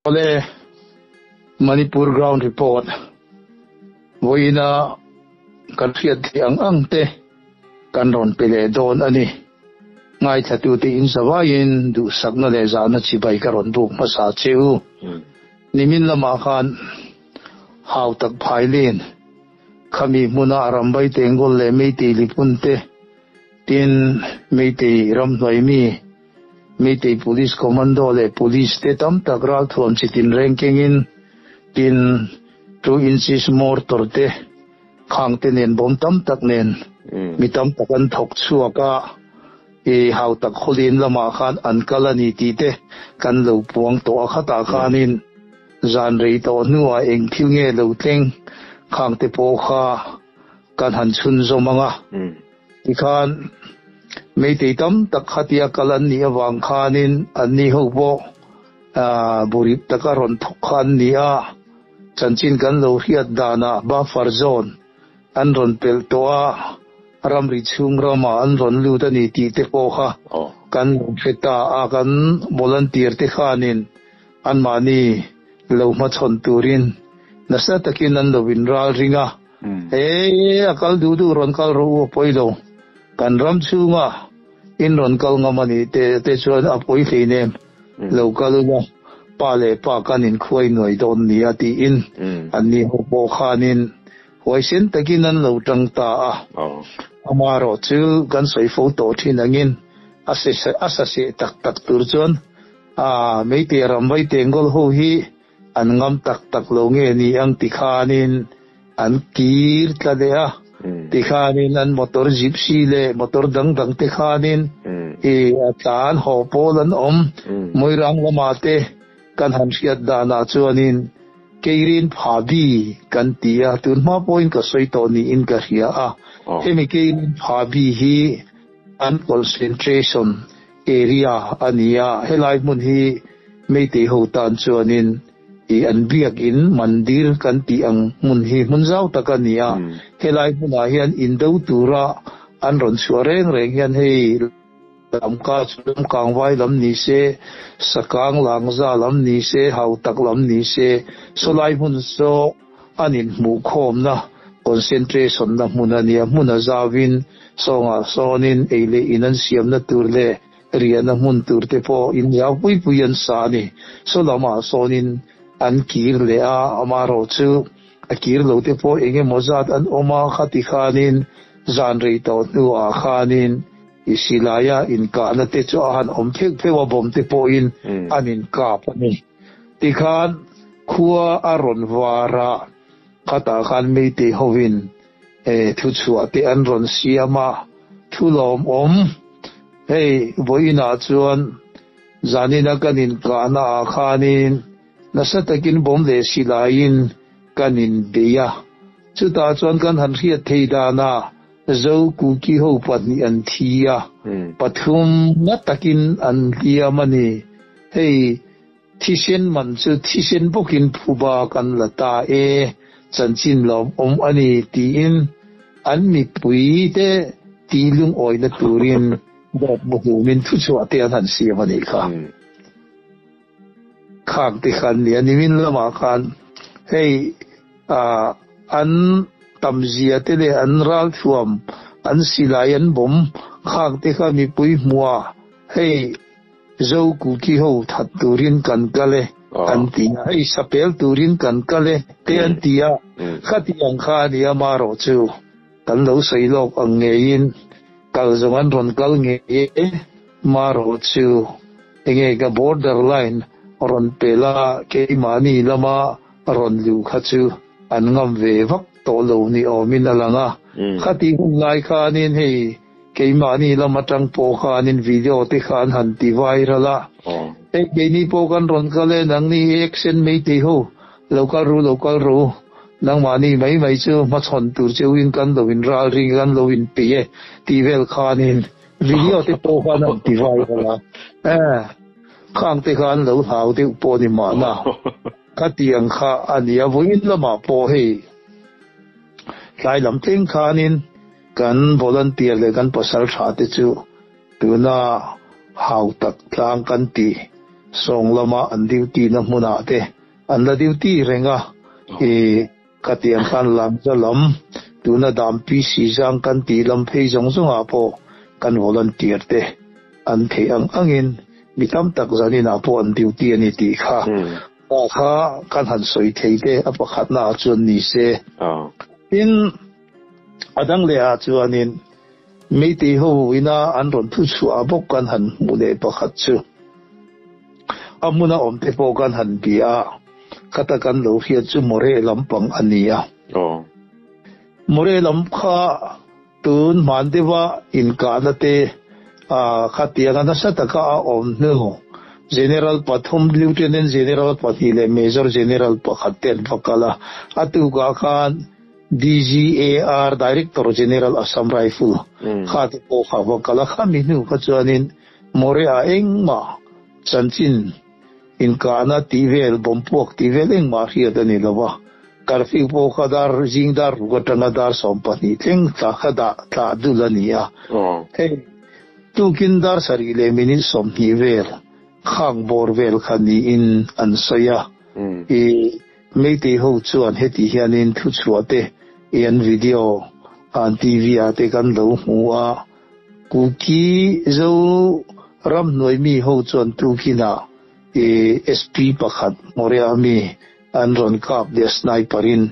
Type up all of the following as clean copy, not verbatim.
Ole Manipur Ground Report Voina kan riat thi ang te kan ron pele don ani ngai thatu ti in sawain du sakna le zana chibai karon bu masa cheu nimin lama khan haw tak phailin khami muna arambai tengol le meiti lipunte tin meiti ram noimi meiti police commando le police te tam takral thom chitin ranking in tin 2 inches more torte khang te nen bom tam tak nen mi tam takan thok chuaka e haw tak kholin lama khan an kalani ti te kan lo puang to khata khanin zan rei to nuwa eng thil nge lo tleng khang te po kha kan han chun zo manga ti khan meiti tam tak khatia kalan ni awang khanin anni ho bo burip takaron thokhan nia chanchin kan lo hiat dana buffer zone an ron pel toa ramri chung rama an ron lutani ti te po kha kan feta a kan volunteer te khanin an mani lo ma chon turin nasa takin an lo win ral ringa akal du ron kal ro poilo kan ram chunga in ron kal ngamani te chuan apoi theinem local nga pale pa kanin khoi noi don ni ati in anni ho po khanin hoisen takin an lo tangta amaro chu kan soi photo thin angin asase tak tur chuan meite rambai tengol ho hi an ngam tak lo nge ni ang tikhanin an kir tladea tikhanin an motor gypsy le motor dang tikhanin atan ho polan moirang lamate kan han riat dana chuanin keirin phabi kan tia tun ma point ka soito ni in ka ria hemi keirin phabi hi an concentration area ania helai mun hi meite ho tan chuanin an biak in mandir kan ti ang mun hi mun zau takania helai muna hian indo tura an ron suareng reng hian hei lam ka chum kang vai lam ni se sakang langza lam ni se hau tak lam ni se solai mun so anin mu khom na concentration na munania muna zawin songa sonin eile inan siam na turle riana mun turte po in ya pui puyan sani solama sonin an kir le amaro chu akir lo te po enge mozat an oma khati khanin zan rei to nu a khanin isilaya in ka na te chu han phek phewa bom te po in anin ka pani ti khan khuwa aron wara khata khan me te hovin thu chua te an ron siama thulom hei boina chuan zanina kanin ka na khanin nasatakin bom le silain kanin beya chuta chuan kan han riat theidana zo ku ki ho patni an thia pathum na takin an lia mani hei thisen man chu thisen bokin phuba kan lata chanchin lom ani ti in an mi pui te tilung oi na turin dot bu min thu chu ate han sia mani kha khang ti khan ni animin lama khan hei an tamzia te le an ral thuam an silayan bom khang te kha mi pui muwa hei zo ku ki ho that turin kan kale an ti hei sapel turin kan kale te an tia khati ang kha ni amaro chu kan lo sailok ang ngein kal zongan ron kal nge maro chu enge ga borderline ron pela ke mani lama ron lu khachu an ngam ve vak to lo ni omin alanga khati hun lai khanin hei ke mani lama tang po khanin video te khan han ti virala ke ni po kan ron kale nang ni action me te ho local ru nang mani mai chu ma chon tur chewin kan lo in ral ring kan lo in pe ti vel khanin video te po khan han ti virala khang te khan lo hau te po ni ma na khatiang kha ania voin lama po hei lai lam teng khanin kan volunteer le kan pasal tha te chu tuna hau tak tlang kan ti song lama an duty na muna te an la duty renga katiang kan lam zalam tuna dampi sisang kan tilam phei jong zonga po kan volunteer te an the angin mitam tak zani na po an duty ani ti kha kha kan han soi thei te apakhat na chun ni se in adang le a chuanin meiti ho ina an ron thu chu abok kan han mule pakhat chu amuna omte po kan han bia katakan lo hiat chu more lampang ania more lam kha tun mandewa in kanate khatianga na sataka om no general pathum lieutenant general pathile major general pakhaten pakala atu ga khan DGAR Director General Assam Rifle khati po khawa kala khaminu khachanin more a engma chanchin in kana tivel bompok tivel engma hiadani lawa karfi po khadar jingdar gotanadar sompani teng ta khada ta dulania hey tukindar sarile minin somhivel khang borvel khani in ansaya meiti ho chuan heti hianin thu chuate en video an TV ate kan lo hua kuki zo ram noi mi ho chuan tukina SP pakhat moria mi an ron kap de sniperin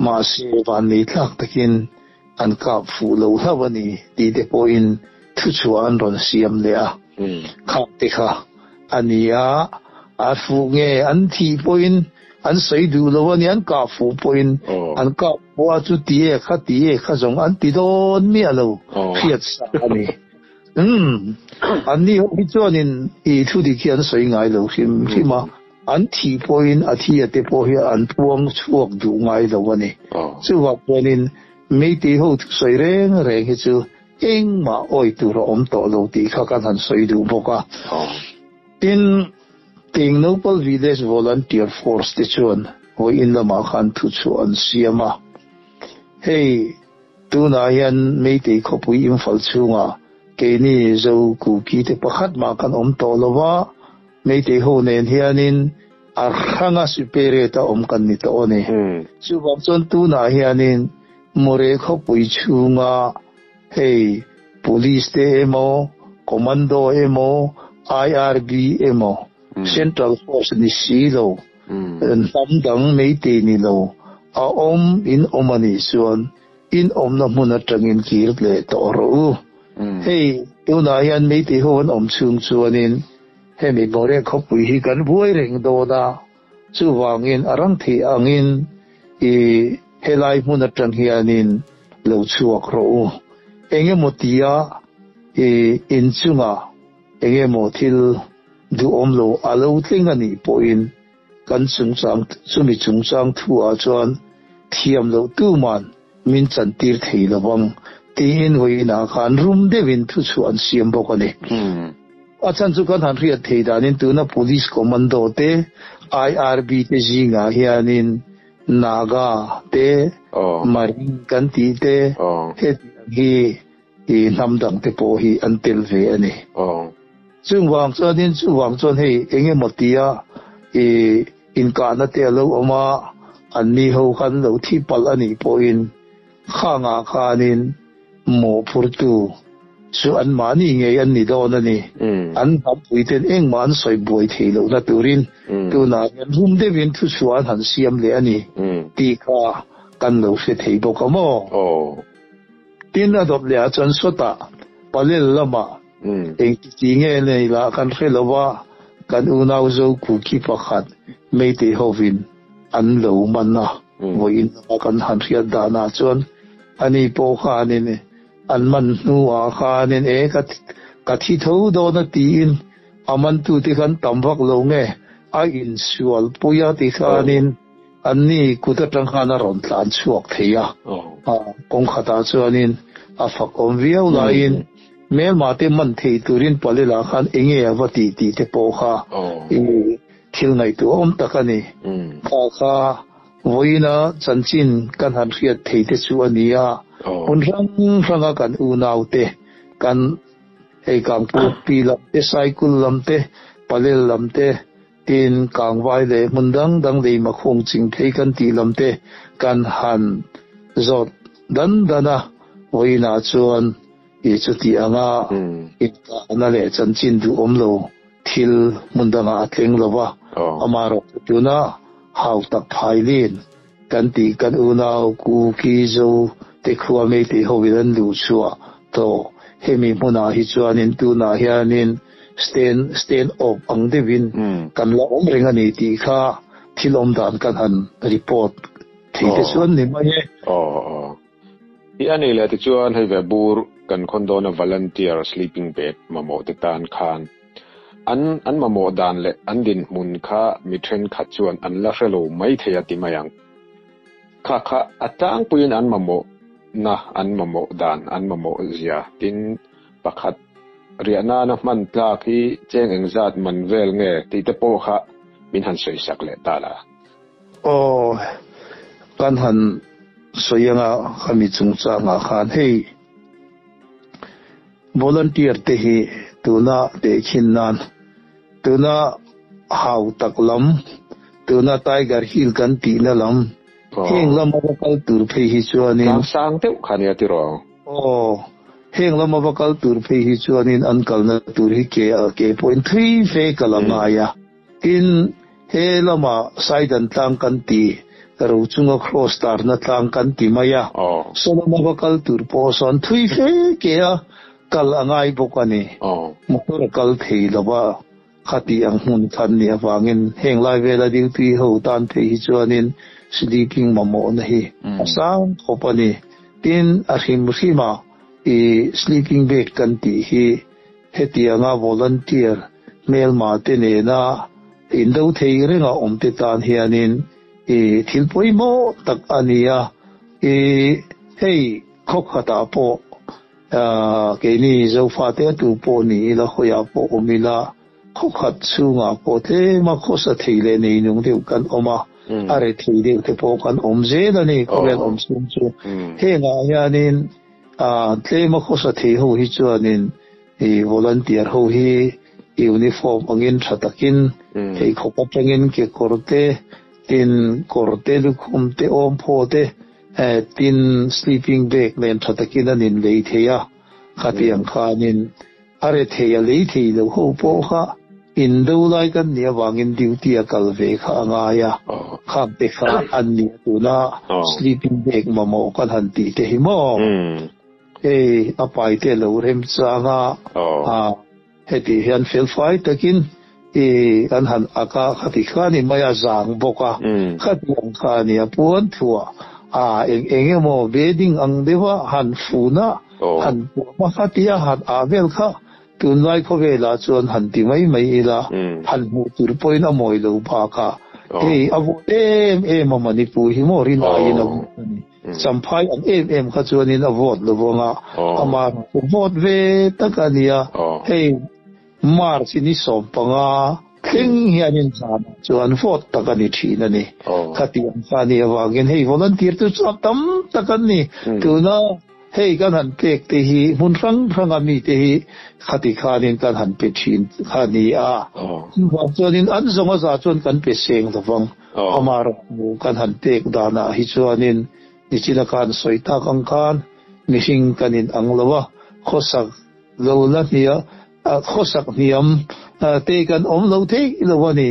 ma se van ni thak takin an kap fu lo hawani ti de point thu chuan ron siam le a khap te kha ania a fu nge an thi point an sei du lo wani an ka fu point an ka wa chu tie kha jong an ti don mi alo khiat sa ani an ni ho bi chuanin I thu di khian sei ngai lo hima an thi point a thi ate po hi an puang chuak du ngai lo wani chu wa ponin meiti ho sei reng hi chu engma oi tu ro om to lo ti kha kan han sei du boka tin Ting Nopal Village Volunteer Force te chuan ho in lama khan thu chuan siama hey tuna hian meitei khopui infal chunga keni zo ku ki te pakhat ma kan om to lowa meitei ho nen hianin arhanga supere ta om kan ni to ne chu bang chon tuna hianin more khopui chunga hey police te emo commando emo IRB emo Central Force ni silo tamdang meite ni lo a om in omani suan in om na muna tangin kir le to ro hey tuna yan meite hon om chung chuanin he mi bore khopui hi kan buai reng do da chu wangin arang thi angin helai muna tang hianin lo chuak ro enge motia in chunga enge mothil du omlo alo tlingani point kan chungchang chumi chungchang thu a chuan thiam lo tu man min chantir thei lawang tin hoina khan rum devin thu chuan siam bokani achan chu kan han ria thei danin tuna police commando te IRB te jinga hianin naga te maring kan ti te hi namdang te po hi antel ve ani chung wang chuan hei enge motia in kana te lo oma anni ho khan lo thi pal ani po in khanga khanin mo phurtu chu an mani nge an ni don ani an tam puiten eng man soi boi theilo na turin tuna rum de vin thu chuan han siam le ani ti kha kan lo se thei bo kamo tin adop le a chan sota palel lama eng ti nge nei la kan khelawa kan unaw zo ku ki pakhat meite hovin an lo manna voin kan han ria dana chuan ani po khanin an man nu a khanin ka thi tho do na tin aman tu ti kan tambak lo nge a in sual puya ti khanin anni kuta tang khana ron tlan chuak theya kong khata chuanin a fak om viau lain mel mate man thei turin palela khan enge awati ti te po kha thil ngai tu om takani kha voina chanchin kan han riat thei te chu ania un ranga kan unaute kan ei kam pu pi lam te cycle lam te palil lamte tin kangwai le mundang dang le makhong ching thei kan ti lamte kan han zot dan dana oina chuan I chuti anga ita na le chan chin du omlo thil mundanga atleng lowa amaro tuna hau tak phailin kan ti kan unau ku ki zo te khuwa me te howilan lu chua to hemi muna hi chuanin tuna hianin stand up ang devin kan la om renga ni ti kha thilom dan kan han report thi te chuan ni mai I ani le te chuan hei ve bur kan khondona volunteer sleeping bag mamo te tan khan an mamo dan le an din mun kha mi thren kha chuan an la relo mai theya ti mayang kha atang puin an mamo na an mamo dan an mamo zia tin pakhat riana na man tla khi cheng engzat man vel nge ti te po kha min han soi sak le tala kan han soyanga kami chungcha nga khan hei volunteer te hi tuna te khinnan tuna hau taklam tuna tiger hill kan ti na lam heng lam bakal tur phei hi chuanin sang teu khania ti ro heng lam bakal tur phei hi chuanin an kalna tur hi ke point 3 fe kalanga ya in he lama saidan tang kan ti ro chunga cross star na tang kan ti maya so lama bakal tur po son 3 fe ke kal angai bokani motor kal thei lawa khati ang hun than ni awangin heng lai vela duty ho tan thei hi chuanin sleeping mamo na hi asang khopani tin ahim rima sleeping bag kan ti hi heti anga volunteer mel ma te ne na indo thei renga omte tan hianin thilpoi mo tak ania hei khokhata po ke ni zo fa te tu po ni la khoya po omila khokhat chunga po te ma khosa theile nei nung deu kan oma are theide te po kan omje da ni kolen omsum chu he nga yanin tle ma khosa thei ho hi chuanin volunteer ho hi uniform angin thatakin hei khopa tangin ke korte tin korte lu khumte om phote tin sleeping bag len thatakin anin lei theya khatiang khanin are theya lei thei lo ho po kha indo lai kan nia wangin duty akal ve kha anga ya kham te kha anni tuna sleeping bag mamo kan han ti te hi mo apai te lo rem changa heti hian fel fai takin an han aka khati khani maya zang boka khatiang khani apon thua enge mo wedding ang dewa han funa han ma khatia han avel kha tunlai kho vela chuan han ti mai ila han mu tur poina moi lo ba kha avu mani pu hi mo rin ai na samphai an kha chuan in avot lo bonga ama vot ve takania mar sini som panga thing hianin chan chuan vot takani thina ni khatiam khani awangin volunteer tu chatam takani tuna kan han pek te hi mun rang ami te hi khati khanin kan han pe thin khani wa chuanin an zonga za chuan kan pe seng lawang amar kan han pek dana hi chuanin nichina kan soita kang kan mihing kanin anglawa khosak lola nia khosak niam te kan omlo te ilawani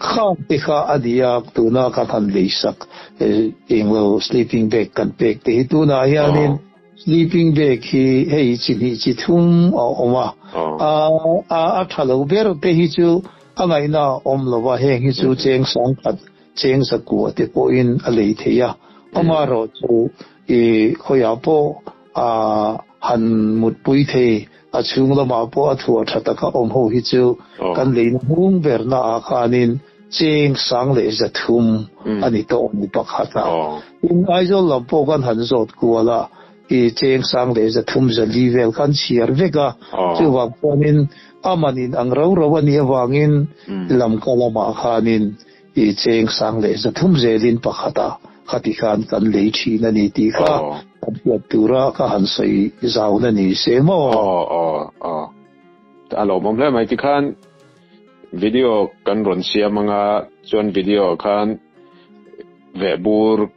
kham te kha adia tuna ka than leisak englo sleeping bag kan pek te tuna hianin sleeping bag hi chini chi thum oma thalo ber te hi chu angai na omlo wa heng hi chu cheng sang khat cheng sa ku te po in alei theya amaro chu khoya po han mut pui the achung la ma po athua thata ka om ho hi chu kan lein hung ber na khanin cheng sang le za thum ani to ni pakhata in aizol lam po kan han zot kuala cheng sang le za thum za level kan chiar veka chu wa ponin amanin ang raw rawani awangin lam kalama khanin cheng sang le za thum zelin pakhata khati khan kan lei thi na ni ti kha kan tura ka han sei zau na ni se mo alo mom le mai ti khan video kan ron siam anga chuan video khan ve bur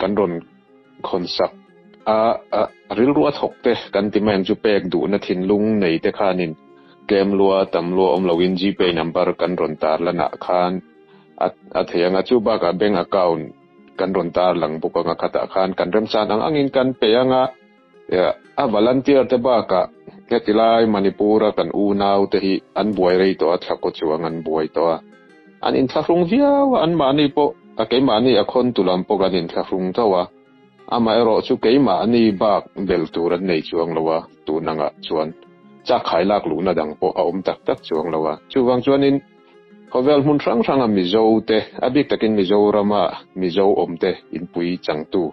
kan ron khonsak a ril ruwa thokte kan ti man chu pek du na thin lung nei te khanin kem lua tam lua om login gp number kan ron tar lana khan a theyanga chu ba ka bank account kan ron tar lang buka nga khata khan kan rem san ang angin kan peyanga a volunteer te ba ka ketilai manipura kan unaw te hi an buai rei to at khako chuang an buai to an in thlung viawa an mani po a ke mani a khon tulam po kan in thlung tawa ama ero chu ke ma ani bak bel turan nei chuang lawa tu nanga chuan cha khai lak lu na dang po a om tak tak chuang lawa chuwang chuan in khovel mun rang rang a mizo te abik takin mizo rama mizo omte in pui changtu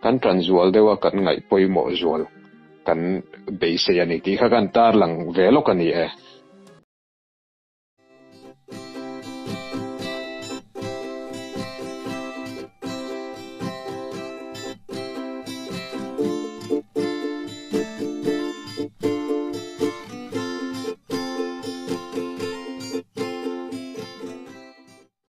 kan transual dewa kan ngai poimo zual kan beise ani ti kha kan tar lang velo kani